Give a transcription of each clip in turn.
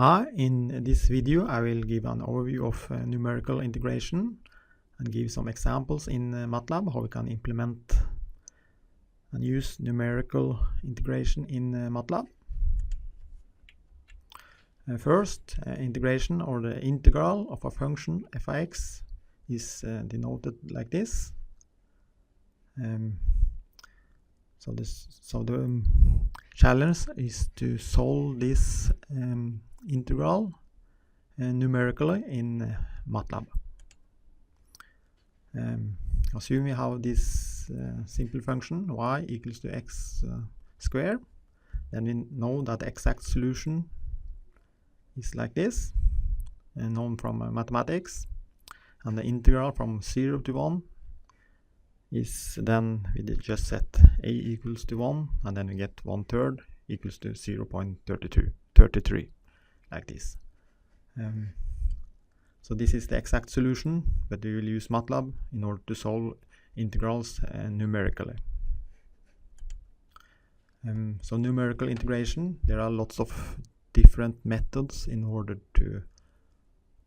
Hi, in this video I will give an overview of numerical integration and give some examples in MATLAB how we can implement and use numerical integration in MATLAB. First, integration or the integral of a function f(x) is denoted like this. So the challenge is to solve this integral numerically in MATLAB. Assume we have this simple function y equals to x squared, then we know that the exact solution is like this, known from mathematics, and the integral from 0 to 1 is then we just set a equals to 1, and then we get 1/3 equals to 0.33 like this. So this is the exact solution, but we will use MATLAB in order to solve integrals numerically. So numerical integration, there are lots of different methods in order to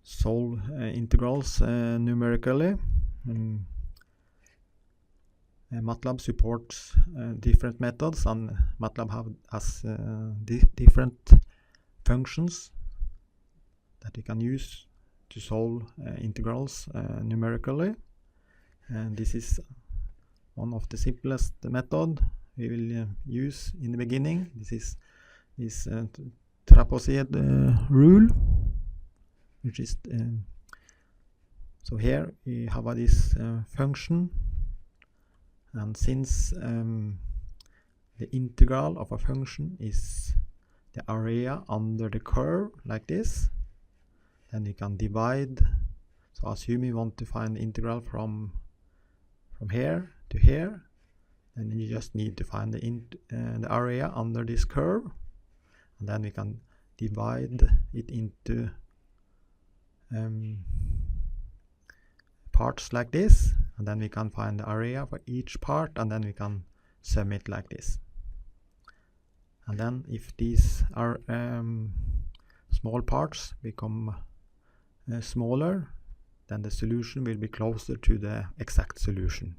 solve integrals numerically. MATLAB supports different methods, and MATLAB has different functions that you can use to solve integrals numerically. And this is one of the simplest method we will use in the beginning. This is this trapezoid rule, which is so here we have this function, and since the integral of a function is the area under the curve like this, then you can divide. So assume you want to find the integral from here to here, then you just need to find the area under this curve, and then we can divide it into parts like this, and then we can find the area for each part, and then we can sum it like this. And then if these are small parts become smaller, then the solution will be closer to the exact solution.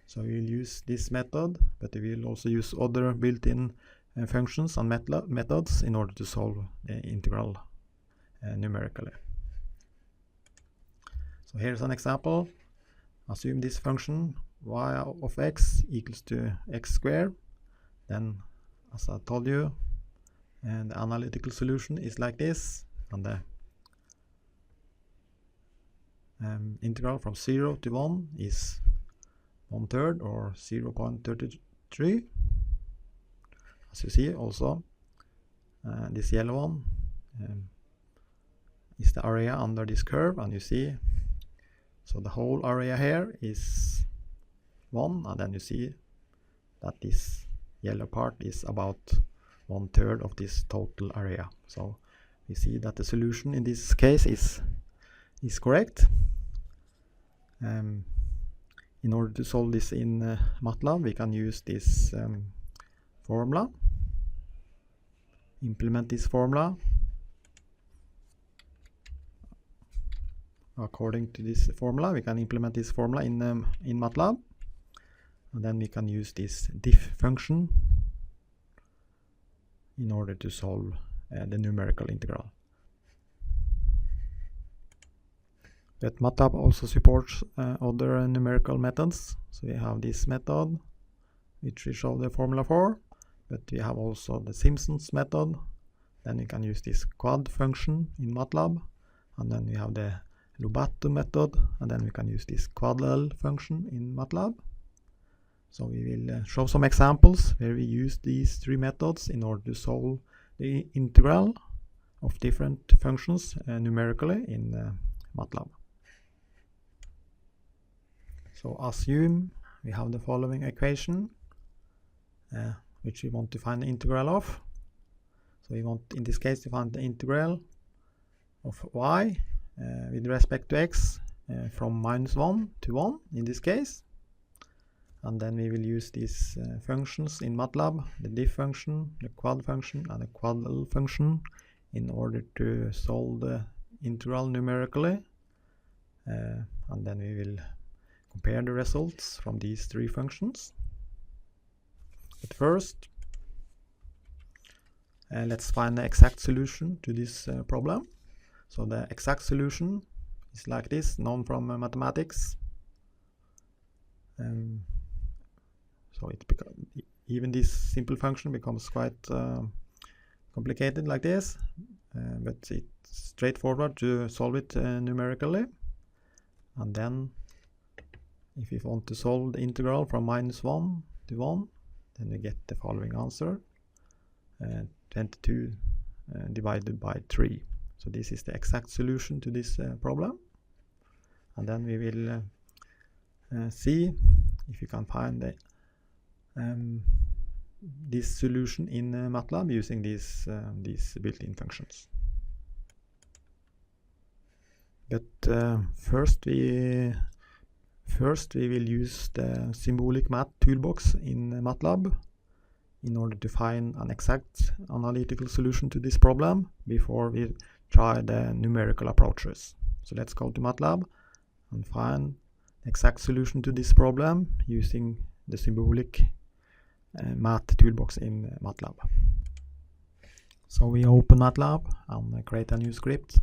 So we will use this method, but we will also use other built-in functions and methods in order to solve the integral numerically. So here's an example. Assume this function y of x equals to x squared. Then, as I told you, and the analytical solution is like this, and the integral from 0 to 1 is 1/3 or 0.33. As you see, also this yellow one is the area under this curve, and you see, so the whole area here is 1, and then you see that this yellow part is about 1/3 of this total area. So we see that the solution in this case is correct. In order to solve this in MATLAB, we can use this formula, implement this formula according to this formula. We can implement this formula in MATLAB, and then we can use this diff function in order to solve the numerical integral. But MATLAB also supports other numerical methods. So we have this method, which we show the formula for, but we have also the Simpson's method. Then we can use this quad function in MATLAB, and then we have the Lobato method, and then we can use this quadl function in MATLAB. So we will show some examples where we use these three methods in order to solve the integral of different functions numerically in MATLAB. So assume we have the following equation, which we want to find the integral of. So we want, in this case, to find the integral of y with respect to x from -1 to 1 in this case. and then we will use these functions in MATLAB, the diff function, the quad function, and the quadl function, in order to solve the integral numerically, and then we will compare the results from these three functions. But first, let's find the exact solution to this problem. So the exact solution is like this, known from mathematics. So even this simple function becomes quite complicated like this, but it's straightforward to solve it numerically. And then if we want to solve the integral from -1 to 1, then we get the following answer, 22 divided by 3. So this is the exact solution to this problem. And then we will see if you can find this solution in MATLAB using these built-in functions. But first we will use the symbolic math toolbox in MATLAB in order to find an exact analytical solution to this problem before we try the numerical approaches. So let's go to MATLAB and find the exact solution to this problem using the symbolic math toolbox in MATLAB. So we open MATLAB and create a new script.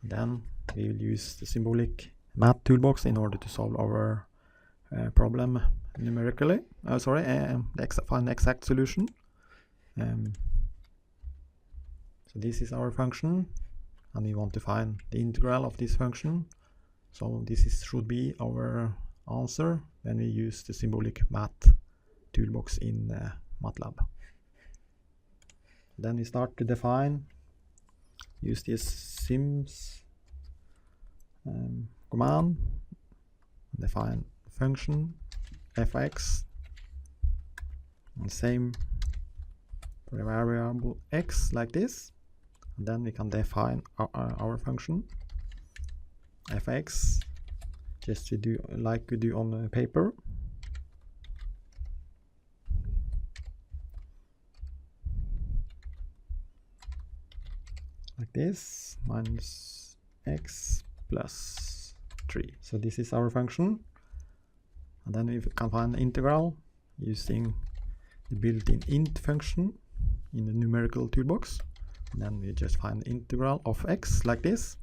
Then we will use the symbolic math toolbox in order to solve our problem numerically. Find the exact solution. So this is our function, and we want to find the integral of this function. So this should be our answer when we use the symbolic math toolbox in MATLAB. Then we start to define, use this sims command, define function fx, and same for the variable x like this. And then we can define our function fx, just to do like we do on paper. Like this, minus x plus 3. So this is our function. And then we can find the integral using the built-in int function in the numerical toolbox. And then we just find the integral of x like this.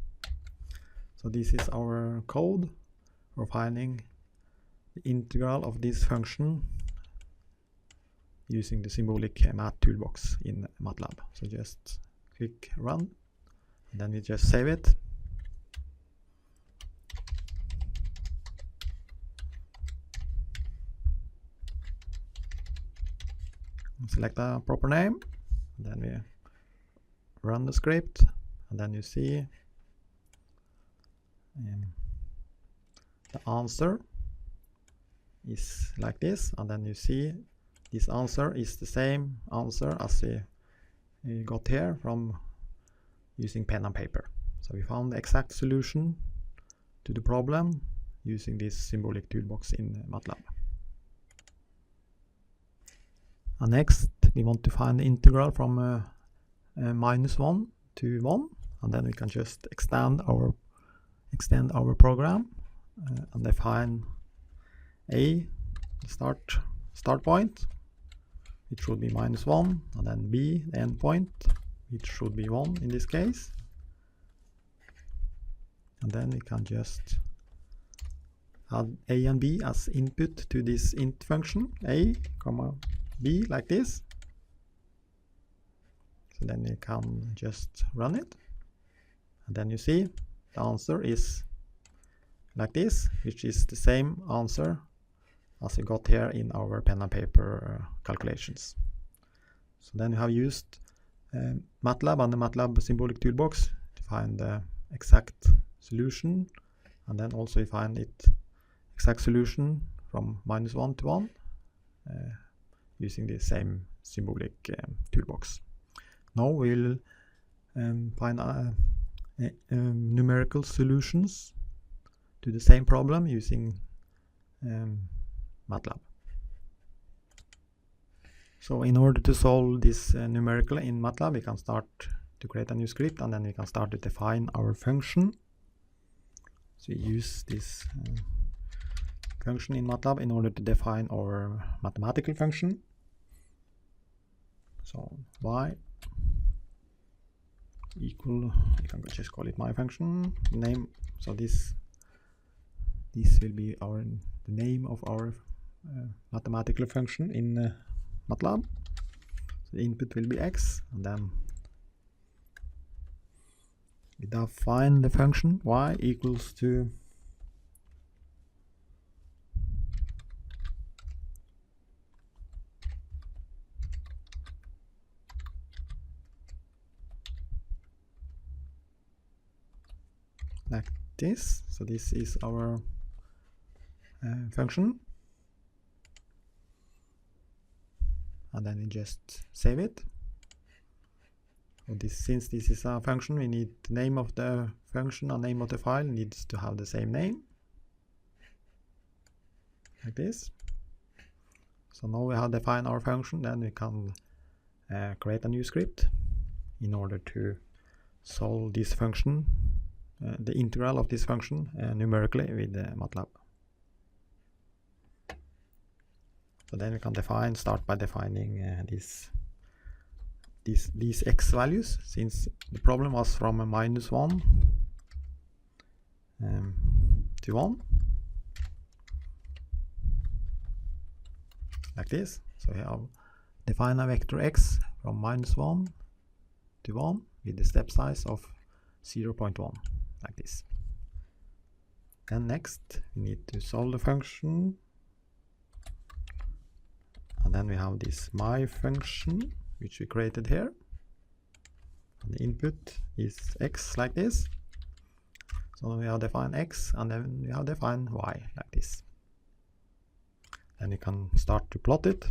So this is our code for finding the integral of this function using the symbolic math toolbox in MATLAB. So just click run, and then we just save it. Select a proper name, and then we run the script, and then you see the answer is like this, and then you see this answer is the same answer as we got here from using pen and paper. So we found the exact solution to the problem using this symbolic toolbox in MATLAB. And next we want to find the integral from -1 to 1, and then we can just extend our program and define a start point, which should be -1, and then b the end point, which should be 1 in this case. And then we can just add a and b as input to this int function, a, b, like this. So then you can just run it, and then you see the answer is like this, which is the same answer as we got here in our pen and paper calculations. So then you have used MATLAB and the MATLAB symbolic toolbox to find the exact solution, and then also you find it exact solution from -1 to 1 using the same symbolic toolbox. Now we'll find numerical solutions to the same problem using MATLAB. So in order to solve this numerical in MATLAB, we can start to create a new script, and then we can start to define our function. So we use this function in MATLAB in order to define our mathematical function. So y equal, you can just call it my function name. So this will be the name of our mathematical function in MATLAB. So the input will be x, and then we define the function y equals to like this. So this is our function, and then we just save it. So since this is a function, we need the name of the function and name of the file needs to have the same name, like this. So now we have defined our function, then we can create a new script in order to solve this function, the integral of this function numerically with MATLAB. So then we can start by defining these x values, since the problem was from a -1 to 1, like this. So we have defined a vector x from -1 to 1 with the step size of 0.1, like this. Then next we need to solve the function, and then we have this my function which we created here, and the input is x, like this. So we have defined x, and then we have defined y, like this. Then you can start to plot it.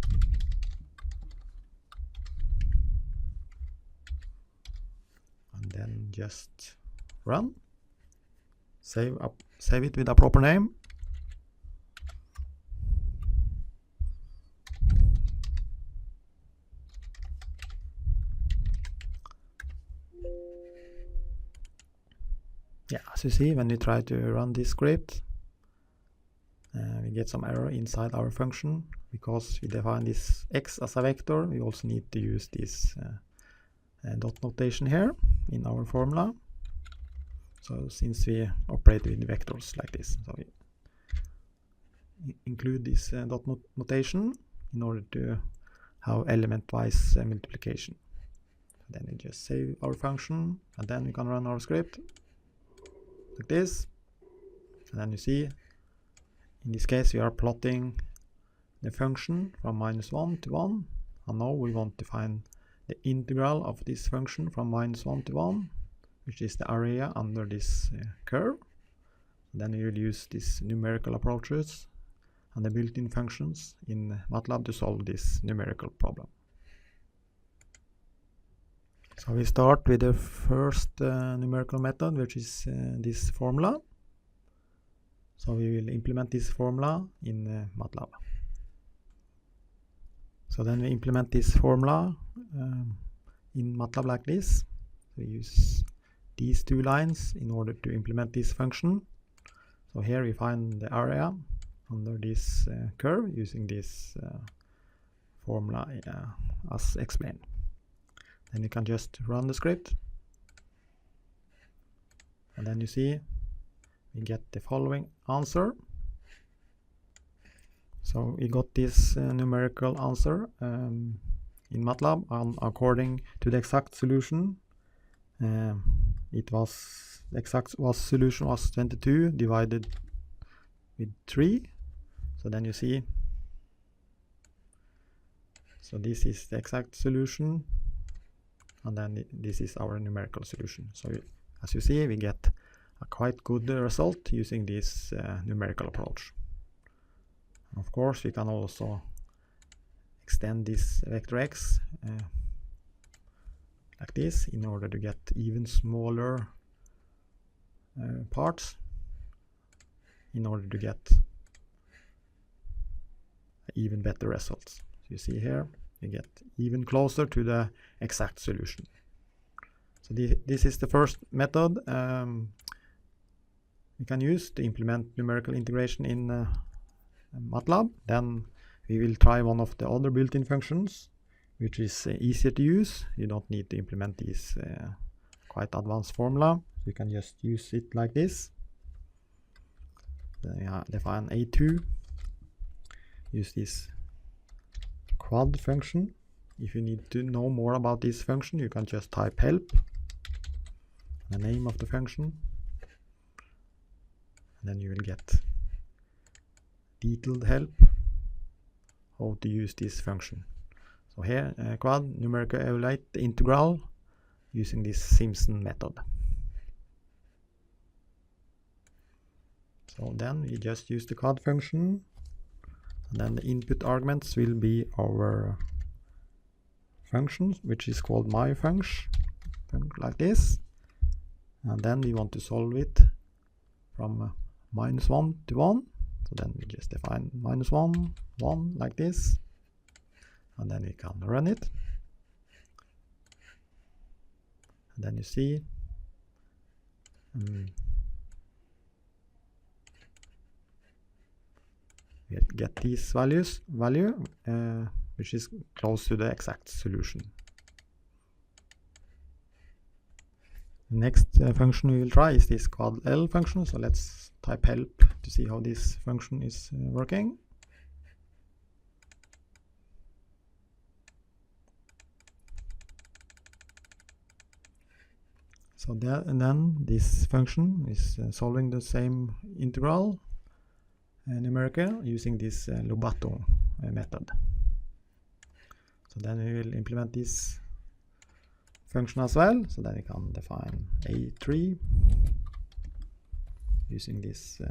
And then just run. Save it with a proper name. Yeah, as you see, when we try to run this script, we get some error inside our function because we define this x as a vector. We also need to use this dot notation here in our formula. So since we operate with vectors like this, so we include this dot notation in order to have element-wise multiplication. Then we just save our function, and then we can run our script like this. And then you see, in this case we are plotting the function from -1 to 1, and now we want to find the integral of this function from -1 to 1, which is the area under this curve. Then we will use these numerical approaches and the built-in functions in MATLAB to solve this numerical problem. So we start with the first numerical method, which is this formula. So we will implement this formula in MATLAB. So then we implement this formula in MATLAB like this. We use these two lines in order to implement this function. So here we find the area under this curve using this formula as explained. Then you can just run the script, and then you see we get the following answer. So we got this numerical answer in MATLAB, and according to the exact solution, the exact solution was 22 divided with 3. So then you see, so this is the exact solution, and then this is our numerical solution. So as you see, we get a quite good result using this numerical approach. Of course, we can also extend this vector x like this in order to get even smaller parts, in order to get even better results. So you see here, you get even closer to the exact solution. So this is the first method we can use to implement numerical integration in MATLAB. Then we will try one of the other built-in functions, which is easier to use. You don't need to implement these quite advanced formula. You can just use it like this. Then define A2, use this quad function. If you need to know more about this function, you can just type help, the name of the function, and then you will get detailed help how to use this function. So here, quad, numerical evaluate the integral using this Simpson method. So then we just use the quad function, and then the input arguments will be our function, which is called myfunction, like this. And then we want to solve it from -1 to 1. So then we just define -1, 1 like this, and then we can run it. And then you see we get these value which is close to the exact solution. The next function we will try is this quad L function. So let's type help to see how this function is working. So there, and then this function is solving the same integral numerical using this Lobato method. So then we will implement this function as well. So then we can define A3 using this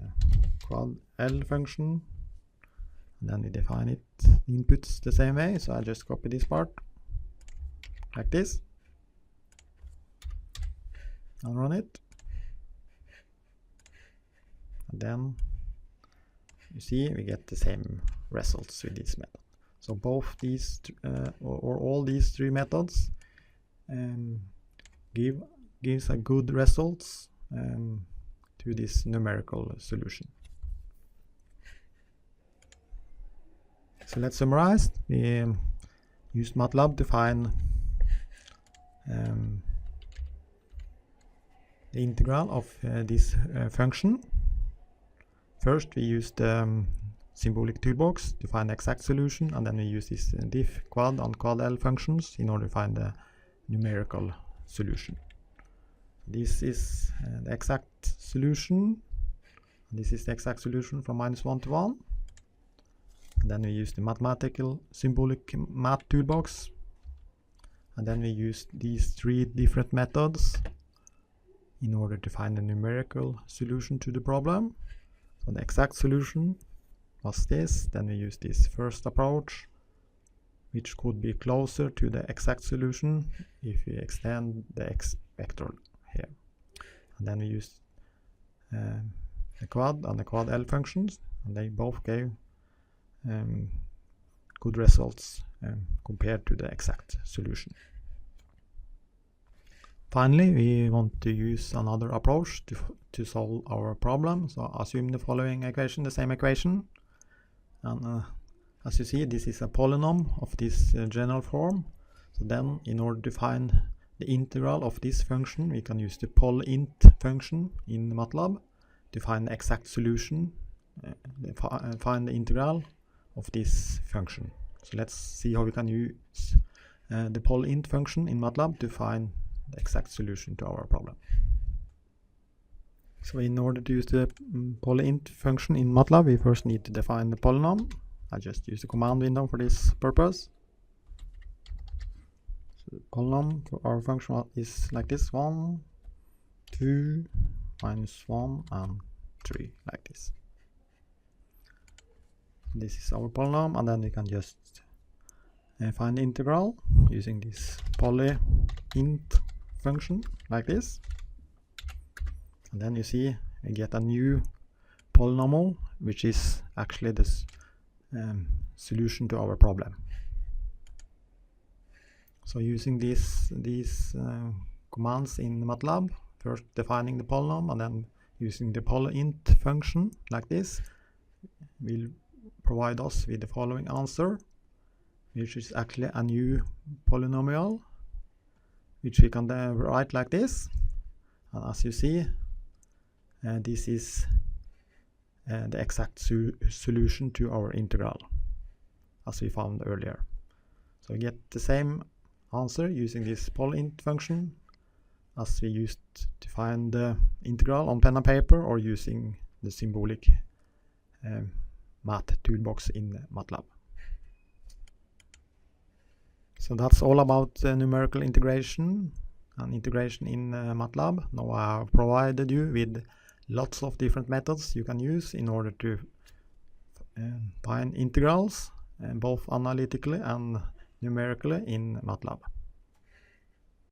quad L function. And then we define it inputs the same way. So I'll just copy this part like this and run it. And then you see we get the same results with this method. So both these or all these three methods gives a good results to this numerical solution. So let's summarize. We used MATLAB to find the integral of this function. First we used the symbolic toolbox to find the exact solution, and then we use this diff, quad, and quad L functions in order to find the numerical solution. This is the exact solution. This is the exact solution from -1 to 1. And then we use the mathematical symbolic math toolbox. And then we use these three different methods in order to find the numerical solution to the problem. So the exact solution was this. Then we use this first approach, which could be closer to the exact solution if we extend the x vector here. And then we use the quad and the quad L functions, and they both gave good results compared to the exact solution. Finally, we want to use another approach to solve our problem. So assume the following equation, the same equation. And as you see, this is a polynomial of this general form. So then, in order to find the integral of this function, we can use the polint function in MATLAB to find the exact solution, find the integral of this function. So let's see how we can use the polint function in MATLAB to find the exact solution to our problem. So in order to use the polint function in MATLAB, we first need to define the polynomial. I just use the command window for this purpose. So the polynomial for our function is like this: 1, 2, -1, and 3, like this. This is our polynomial, and then we can just find the integral using this polyint function like this. And then you see we get a new polynomial, which is actually this solution to our problem. So using these commands in MATLAB, first defining the polynomial and then using the polyint function like this, will provide us with the following answer, which is actually a new polynomial, which we can then write like this. And as you see, this is the exact solution to our integral, as we found earlier. So we get the same answer using this polyint function as we used to find the integral on pen and paper, or using the symbolic math toolbox in MATLAB. So that's all about numerical integration and integration in MATLAB. Now I have provided you with lots of different methods you can use in order to find integrals, both analytically and numerically in MATLAB.